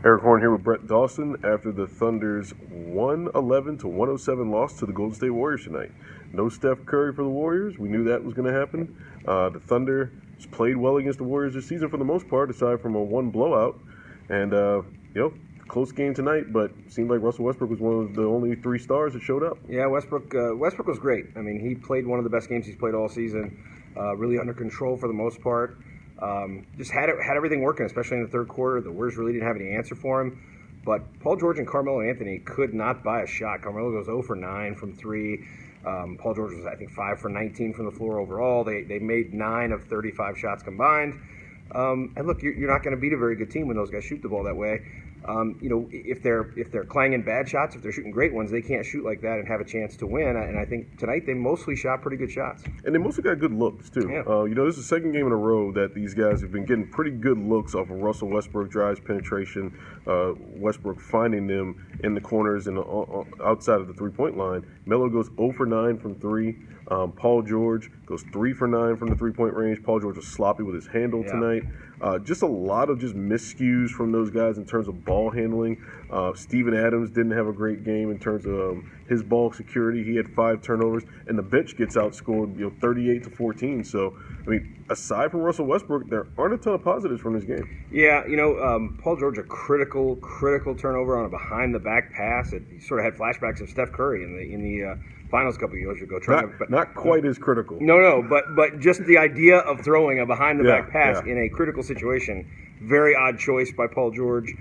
Eric Horn here with Brett Dawson after the Thunder's 111-107 loss to the Golden State Warriors tonight. No Steph Curry for the Warriors. We knew that was going to happen. The Thunder played well against the Warriors this season for the most part, aside from a one blowout. And, close game tonight, but it seemed like Russell Westbrook was one of the only three stars that showed up. Yeah, Westbrook was great. I mean, he played one of the best games he's played all season, really under control for the most part. Just had everything working, especially in the third quarter. The Warriors really didn't have any answer for him. But Paul George and Carmelo Anthony could not buy a shot. Carmelo goes 0 for 9 from 3. Paul George was, I think, 5 for 19 from the floor overall. They made 9 of 35 shots combined. And look, you're not going to beat a very good team when those guys shoot the ball that way. If they're clanging bad shots, if they're shooting great ones, they can't shoot like that and have a chance to win. And I think tonight they mostly shot pretty good shots. And they mostly got good looks, too. Yeah. This is the second game in a row that these guys have been getting pretty good looks off of Russell Westbrook drives, penetration, Westbrook finding them in the corners and outside of the three-point line. Melo goes 0 for 9 from 3. Paul George goes 3 for 9 from the three-point range. Paul George was sloppy with his handle tonight. Just a lot of just miscues from those guys in terms of ball handling. Steven Adams didn't have a great game in terms of his ball security. He had 5 turnovers, and the bench gets outscored 38-14. So, I mean, aside from Russell Westbrook, there aren't a ton of positives from this game. Yeah, Paul George, a critical turnover on a behind-the-back pass. He sort of had flashbacks of Steph Curry in the finals a couple of years ago. Not quite as critical. No, but just the idea of throwing a behind-the-back pass in a critical situation, very odd choice by Paul George.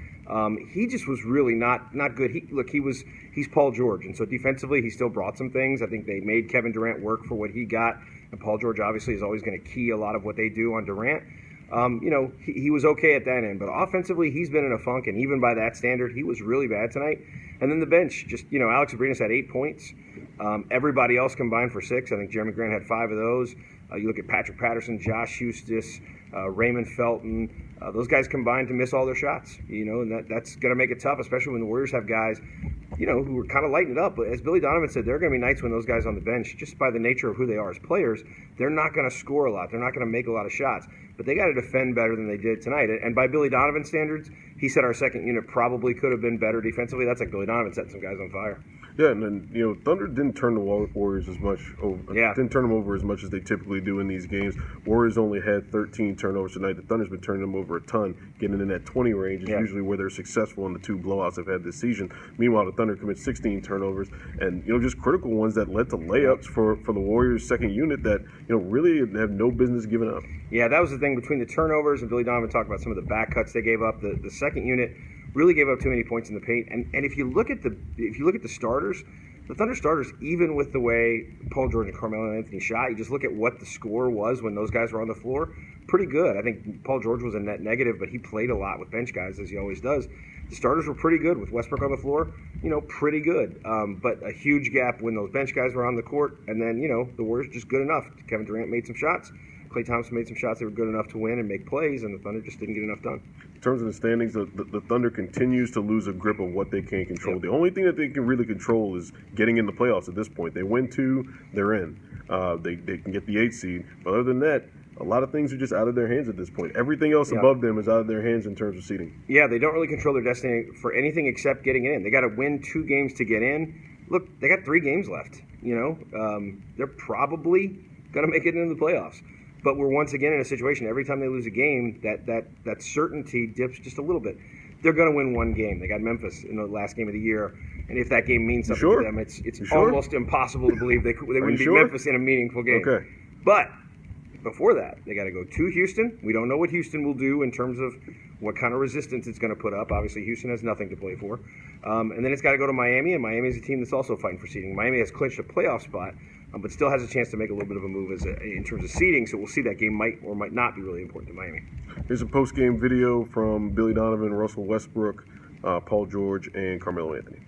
He just was really not good. He's Paul George, and so defensively he still brought some things. I think they made Kevin Durant work for what he got, and Paul George obviously is always going to key a lot of what they do on Durant. He was okay at that end, but offensively he's been in a funk, and even by that standard, he was really bad tonight. And then the bench, Alex Abrinas had 8 points. Everybody else combined for 6. I think Jeremy Grant had 5 of those. You look at Patrick Patterson, Josh Huestis, Raymond Felton. Those guys combined to miss all their shots, and that's going to make it tough, especially when the Warriors have guys, who are kind of lighting it up. But as Billy Donovan said, there are going to be nights when those guys on the bench, just by the nature of who they are as players, they're not going to score a lot. They're not going to make a lot of shots. But they got to defend better than they did tonight. And by Billy Donovan standards, he said our second unit probably could have been better defensively. That's like Billy Donovan setting some guys on fire. Yeah, and then, Thunder didn't turn the Warriors as much over. Yeah. Didn't turn them over as much as they typically do in these games. Warriors only had 13 turnovers tonight. The Thunder's been turning them over a ton. Getting in that 20 range is usually where they're successful in the 2 blowouts they've had this season. Meanwhile, the Thunder commit 16 turnovers and, just critical ones that led to layups for the Warriors' second unit that, really have no business giving up. Yeah, that was the thing between the turnovers, and Billy Donovan talked about some of the back cuts they gave up. The second unit really gave up too many points in the paint. And if you look at the starters, the Thunder starters, even with the way Paul George and Carmelo Anthony shot, you just look at what the score was when those guys were on the floor, pretty good. I think Paul George was a net negative, but he played a lot with bench guys, as he always does. The starters were pretty good with Westbrook on the floor, pretty good. But a huge gap when those bench guys were on the court, and then, the Warriors just good enough. Kevin Durant made some shots. Klay Thompson made some shots that were good enough to win and make plays, and the Thunder just didn't get enough done. In terms of the standings, the Thunder continues to lose a grip of what they can control. The only thing that they can really control is getting in the playoffs at this point. They win 2, they're in. They can get the 8th seed. But other than that, a lot of things are just out of their hands at this point. Everything else above them is out of their hands in terms of seeding. Yeah, they don't really control their destiny for anything except getting in. They got to win 2 games to get in. Look, they got 3 games left. They're probably going to make it into the playoffs. But we're once again in a situation, every time they lose a game, that certainty dips just a little bit. They're going to win 1 game. They got Memphis in the last game of the year. And if that game means something to them, it's almost impossible to believe they wouldn't beat Memphis in a meaningful game. Okay. But before that, they got to go to Houston. We don't know what Houston will do in terms of what kind of resistance it's going to put up. Obviously, Houston has nothing to play for. And then it's got to go to Miami, and Miami is a team that's also fighting for seeding. Miami has clinched a playoff spot, but still has a chance to make a little bit of a move in terms of seeding. So we'll see that game might or might not be really important to Miami. Here's a post-game video from Billy Donovan, Russell Westbrook, Paul George, and Carmelo Anthony.